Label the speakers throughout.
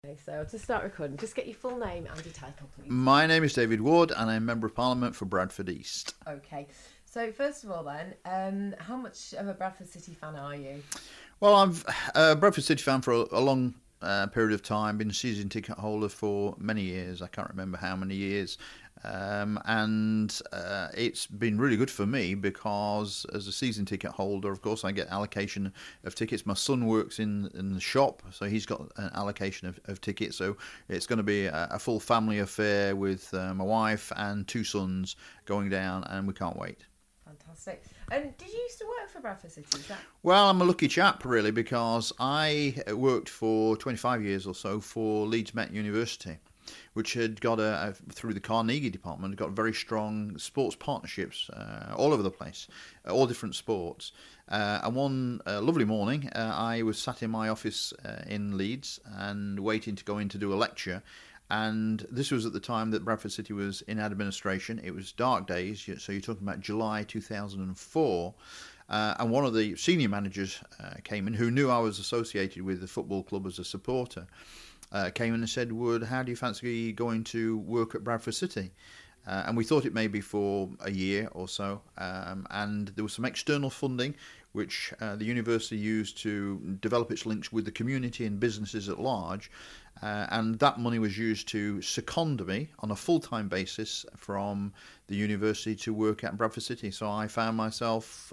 Speaker 1: Okay, so to start recording, just get your full name and your title, please.
Speaker 2: My name is David Ward and I'm Member of Parliament for Bradford East.
Speaker 1: Okay, so first of all then, how much of a Bradford City fan are you?
Speaker 2: Well, I'm a Bradford City fan for a long period of time, been a season ticket holder for many years, I can't remember how many years. And it's been really good for me because as a season ticket holder, of course, I get allocation of tickets. My son works in the shop, so he's got an allocation of tickets. So it's going to be a full family affair with my wife and two sons going down, and we can't wait.
Speaker 1: Fantastic. And did you used to work for Bradford City? Is that...
Speaker 2: Well, I'm a lucky chap, really, because I worked for 25 years or so for Leeds Met University, which had got through the Carnegie department, got very strong sports partnerships all over the place, all different sports. And one lovely morning, I was sat in my office in Leeds and waiting to go in to do a lecture. And this was at the time that Bradford City was in administration. It was dark days, so you're talking about July 2004. And one of the senior managers came in, who knew I was associated with the football club as a supporter. Came in and said, "Wood, how do you fancy going to work at Bradford City?" And we thought it may be for a year or so. And there was some external funding, which the university used to develop its links with the community and businesses at large. And that money was used to second me on a full-time basis from the university to work at Bradford City. So I found myself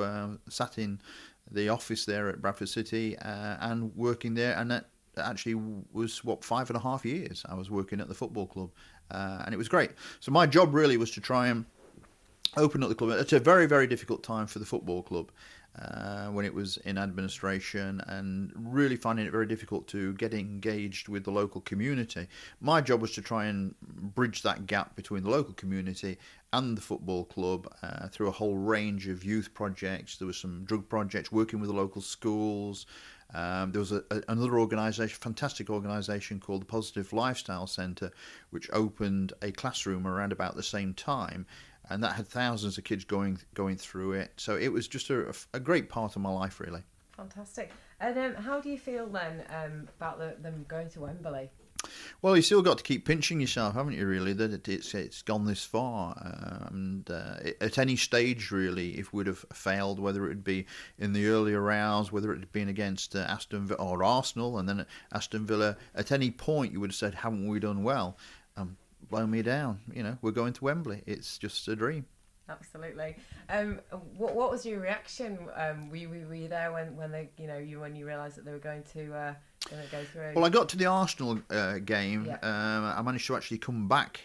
Speaker 2: sat in the office there at Bradford City and working there, and that actually was 5.5 years I was working at the football club, and it was great. So my job really was to try and open up the club. It's a very, very difficult time for the football club when it was in administration, and really finding it very difficult to get engaged with the local community. My job was to try and bridge that gap between the local community and the football club through a whole range of youth projects. There was some drug projects, working with the local schools. There was another organisation, fantastic organisation called the Positive Lifestyle Centre, which opened a classroom around about the same time, and that had thousands of kids going through it. So it was just a great part of my life, really.
Speaker 1: Fantastic. And how do you feel then about them going to Wembley?
Speaker 2: Well, you still got to keep pinching yourself, haven't you, really, that it's gone this far. And at any stage, really, if we'd have failed, whether it would be in the earlier rounds, whether it had been against Aston Villa or Arsenal, and then at Aston Villa, at any point you would have said, haven't we done well? Blow me down. We're going to Wembley. It's just a dream.
Speaker 1: Absolutely. What was your reaction? Were you there when they, when you realised that they were going to go through?
Speaker 2: Well, I got to the Arsenal game.
Speaker 1: Yeah.
Speaker 2: I managed to actually come back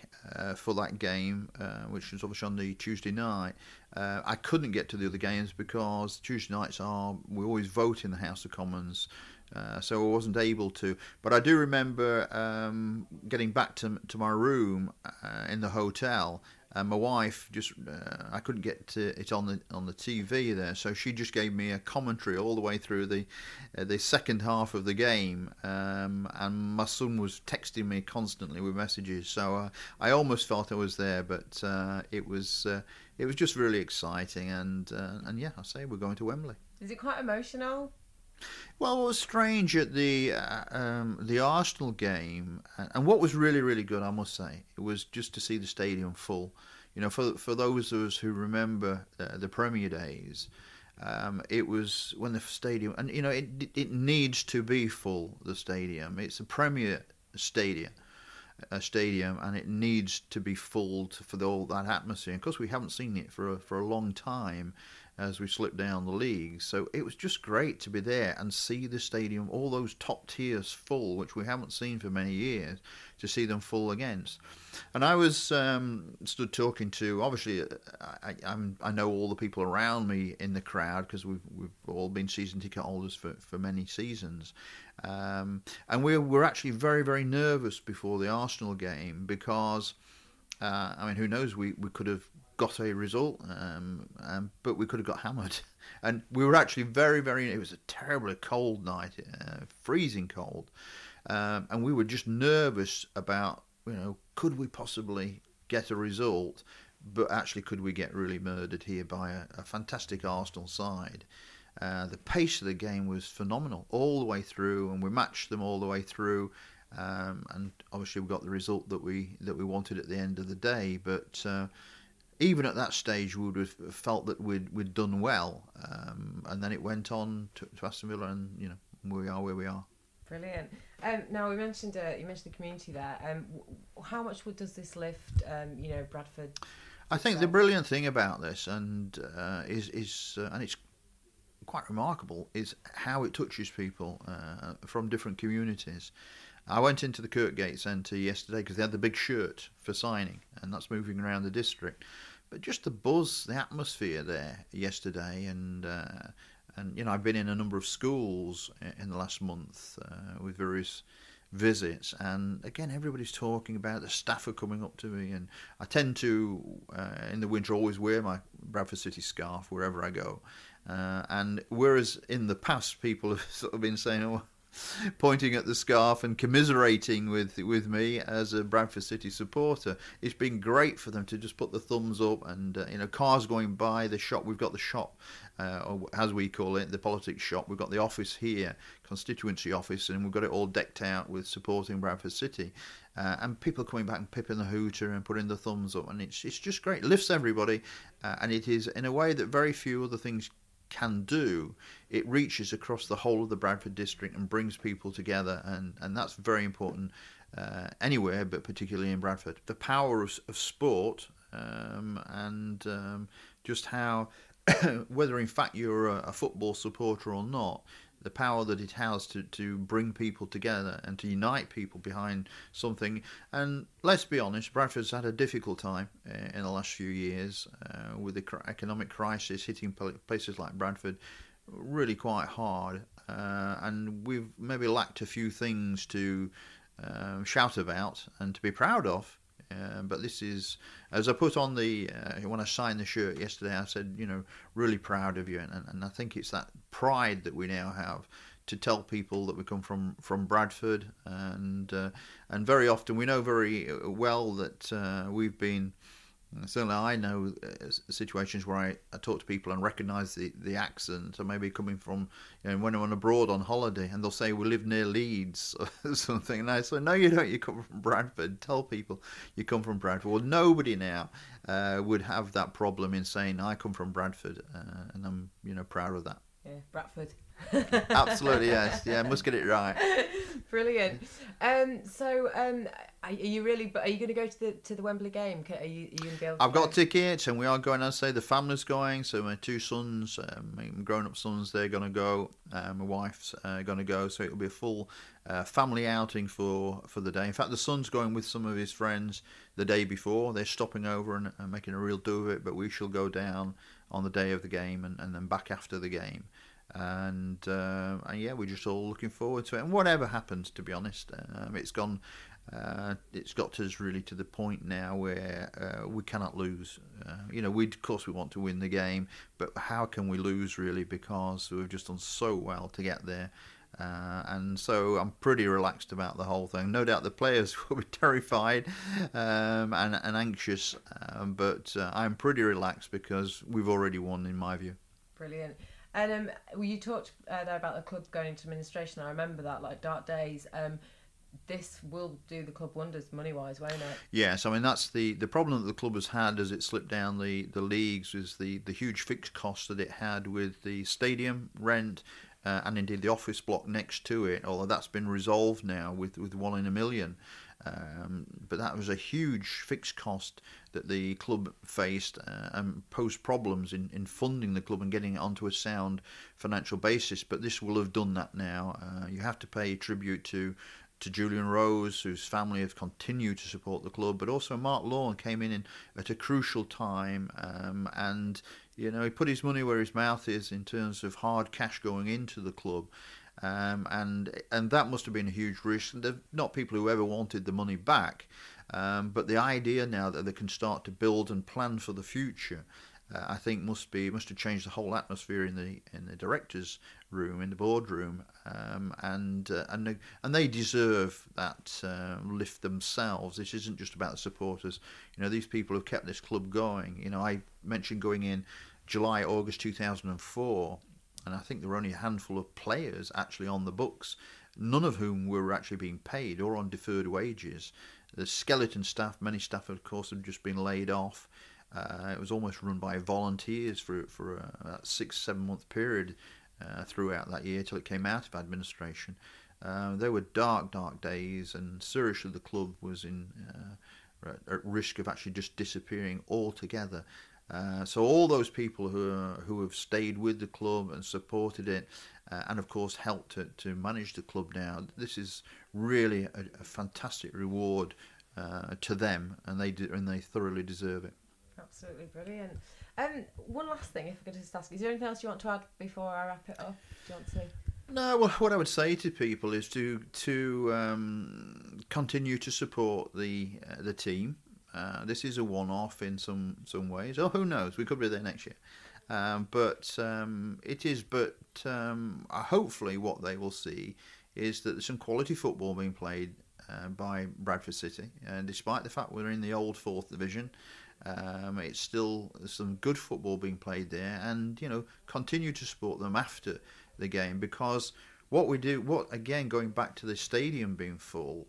Speaker 2: for that game, which was obviously on the Tuesday night. I couldn't get to the other games because Tuesday nights we always vote in the House of Commons. So I wasn't able to, but I do remember getting back to my room in the hotel, and my wife I couldn't get it on the TV there, so she just gave me a commentary all the way through the second half of the game, and my son was texting me constantly with messages, so I almost felt I was there, but it was just really exciting, and yeah, I say we're going to Wembley.
Speaker 1: Is it quite emotional?
Speaker 2: Well, what was strange at the Arsenal game, and what was really, really good, I must say, it was just to see the stadium full. For those of us who remember the Premier days, it was when the stadium, and it needs to be full. The stadium, it's a Premier stadium, and it needs to be full for all that atmosphere. And of course, we haven't seen it for a long time as we slipped down the league. So it was just great to be there and see the stadium, all those top tiers full, which we haven't seen for many years, to see them full against. And I was stood talking to, obviously, I know all the people around me in the crowd because we've all been season ticket holders for many seasons. And we were actually very, very nervous before the Arsenal game because, who knows, we could have got a result, but we could have got hammered. And we were actually very, very, it was a terribly cold night, freezing cold. And we were just nervous about, could we possibly get a result, but actually could we get really murdered here by a fantastic Arsenal side. The pace of the game was phenomenal all the way through, and we matched them all the way through. and obviously we got the result that we wanted at the end of the day. But even at that stage, we would have felt that we'd done well, and then it went on to Aston Villa, and we are where we are.
Speaker 1: Brilliant. Now you mentioned the community there. How much does this lift? Bradford.
Speaker 2: I think the brilliant thing about this, and is and it's quite remarkable, is how it touches people from different communities. I went into the Kirkgate Centre yesterday because they had the big shirt for signing, and that's moving around the district. But just the buzz, the atmosphere there yesterday, and I've been in a number of schools in the last month with various visits, and again everybody's talking about, the staff are coming up to me, and I tend to in the winter always wear my Bradford City scarf wherever I go, and whereas in the past people have sort of been saying, oh, pointing at the scarf and commiserating with me as a Bradford City supporter, it's been great for them to just put the thumbs up, and cars going by the shop. We've got the shop, or as we call it, the politics shop. We've got the office here, constituency office, and we've got it all decked out with supporting Bradford City, and people are coming back and pipping the hooter and putting the thumbs up, and it's just great. It lifts everybody, and it is in a way that very few other things can do. It reaches across the whole of the Bradford district and brings people together, and that's very important anywhere, but particularly in Bradford. The power of sport, and just how whether in fact you're a football supporter or not, the power that it has to bring people together and to unite people behind something. And let's be honest, Bradford's had a difficult time in the last few years with the economic crisis hitting places like Bradford really quite hard, and we've maybe lacked a few things to shout about and to be proud of. But this is, as I put on when I signed the shirt yesterday, I said, really proud of you, and I think it's that pride that we now have to tell people that we come from Bradford, and very often we know very well that we've been. Certainly, I know situations where I talk to people and recognise the accent, or maybe coming from, when I'm abroad on holiday, and they'll say we live near Leeds or something, and I say, no, you don't. You come from Bradford. Tell people you come from Bradford. Well, nobody now would have that problem in saying I come from Bradford, and I'm proud of that.
Speaker 1: Yeah, Bradford.
Speaker 2: Absolutely, yes. Yeah, must get it right.
Speaker 1: Brilliant. Are you going to go to the Wembley game? Are you going to be able to
Speaker 2: I've got tickets, and we are going. I say the family's going. So my two sons, my grown-up sons, they're going to go. My wife's going to go. So it'll be a full family outing for the day. In fact, the son's going with some of his friends the day before. They're stopping over and making a real do of it. But we shall go down on the day of the game and then back after the game. And yeah, we're just all looking forward to it. And whatever happens, to be honest, it's got us really to the point now where we cannot lose. Of course we want to win the game, but how can we lose really? Because we've just done so well to get there. And so I'm pretty relaxed about the whole thing. No doubt the players will be terrified and anxious, but I'm pretty relaxed because we've already won, in my view.
Speaker 1: Brilliant. And you talked there about the club going into administration. I remember that, like dark days. This will do the club wonders money-wise, won't it? Yes,
Speaker 2: I mean that's the problem that the club has had as it slipped down the leagues, is the huge fixed costs that it had with the stadium rent and indeed the office block next to it. Although that's been resolved now with 1 in a million. But that was a huge fixed cost that the club faced and posed problems in funding the club and getting it onto a sound financial basis. But this will have done that now. You have to pay tribute to Julian Rose, whose family have continued to support the club, but also Mark Lawn came in at a crucial time, and he put his money where his mouth is in terms of hard cash going into the club. And that must have been a huge risk. They're not people who ever wanted the money back, but the idea now that they can start to build and plan for the future, I think must have changed the whole atmosphere in the directors' room, in the boardroom, and they deserve that lift themselves. This isn't just about the supporters. These people have kept this club going. I mentioned going in August 2004. And I think there were only a handful of players actually on the books none of whom were actually being paid or on deferred wages. The skeleton staff, many staff, of course, had just been laid off. It was almost run by volunteers for a 6-7 month period throughout that year till it came out of administration. There were dark days, and seriously the club was at risk of actually just disappearing altogether. So all those people who have stayed with the club and supported it, and of course helped to manage the club now, this is really a fantastic reward to them, and they thoroughly deserve it.
Speaker 1: Absolutely brilliant. One last thing, if I could just ask, is there anything else you want to add before I wrap it up? Do you want to?
Speaker 2: No, well, what I would say to people is to continue to support the team. This is a one-off in some ways. Oh, who knows? We could be there next year. But it is. But hopefully, what they will see is that there's some quality football being played by Bradford City, and despite the fact we're in the old 4th division. It's still some good football being played there, and continue to support them after the game, because again, going back to the stadium being full,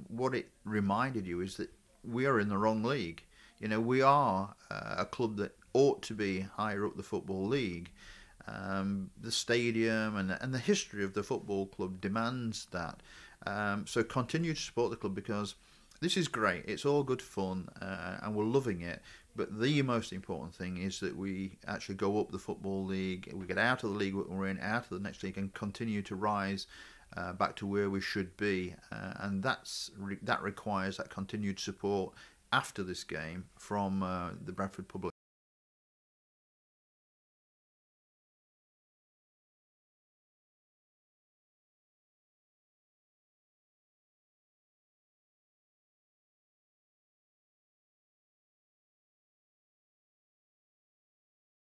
Speaker 2: what it reminded you is that we are in the wrong league. We are a club that ought to be higher up the football league. The stadium and the history of the football club demands that. So continue to support the club, because this is great. It's all good fun, and we're loving it. But the most important thing is that we actually go up the football league. We get out of the league we're in, out of the next league, and continue to rise back to where we should be. And that requires that continued support after this game from the Bradford public.